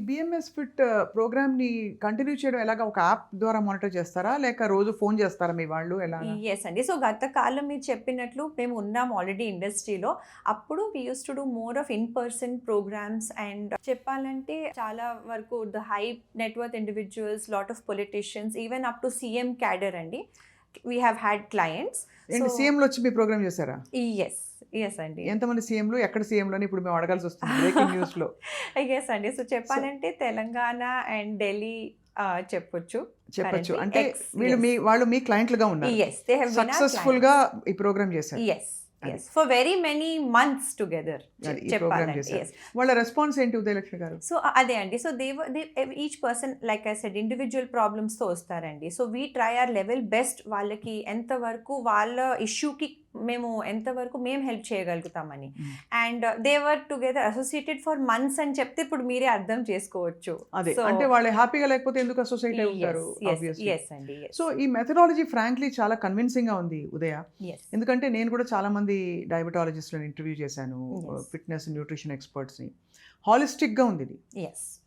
BMS fit ప్రోగ్రామ్‌ని continue చేయడం ఎలాగా? ఒక యాప్ ద్వారా మానిటర్ చేస్తారా? లేక రోజు ఫోన్ చేస్తారా మీ వాళ్ళు ఎలాగా? యెస్ అండి. సో, గత కాలం మీరు చెప్పినట్లు మేము ఉన్నాం ఆల్రెడీ ఇండస్ట్రీలో. అప్పుడు we used to do more of in person programmes and చెప్పాలంటే చాలా వరకు the high net worth individuals, lot of politicians, even up to CM cadre అండి. We have had clients. So ఏంటి సీఎంలు వచ్చి మీ ప్రోగ్రామ్ చేశారా? యెస్. యెస్ అండి. ఎంతమంది సీఎంలు? ఎక్కడ సీఎంలు అని ఇప్పుడు మేము అడగాల్సి వస్తుంది బ్రేకింగ్ న్యూస్‌లో. యెస్ అండి. సో, సో చెప్పాలంటే తెలంగాణ అండ్ ఢిల్లీ చెప్పొచ్చు. చెప్పొచ్చు. కరెంట్‌లీ అంటే ఎక్స్ వీళ్ళు యెస్. వాళ్ళు మీ క్లయింట్లుగా ఉన్నారు. Yes. They have been our సక్సెస్‌ఫుల్‌గా క్లయింట్స్. ఈ ప్రోగ్రామ్ చేశారు. యెస్. అది. Yes. For very many months together అది ఈ ప్రోగ్రామ్ చెప్పాలంటే. చేశారు. యెస్. వాళ్ళ రెస్పాన్స్ ఏంటి ఉదయలక్ష్మి గారు? సో, అదే అండి. So, each person like I said individual ప్రాబ్లమ్స్‌తో వస్తారండి. So, we try our level best వాళ్ళకి ఎంతవరకు వాళ్ళ ఇష్యూకి ఎంతవరకు మేము హెల్ప్ చేయగలుగుతామని. Hmm. And they were together associated for months అని చెప్తే ఇప్పుడు మీరే అర్థం చేసుకోవచ్చు. అదే. సో అంటే వాళ్ళు హ్యాపీగా లేకపోతే ఎందుకు అసోసియేట్ అయి ఉంటారు యెస్. యెస్. ఆబ్వియస్లీ. యెస్ అండి. యెస్. సో ఈ మెథడాలజీ ఫ్రాంక్లీ చాలా కన్విన్సింగ్‌గా ఉంది ఉదయ. యెస్. ఎందుకంటే నేను కూడా చాలా మంది డయాబెటాలజిస్ట్‌లని ఇంటర్వ్యూ చేశాను. యెస్. ఫిట్‌నెస్, న్యూట్రిషన్ ఎక్స్‌పర్ట్స్‌ని. హాలిస్టిక్‌గా ఉంది ఇది. యెస్.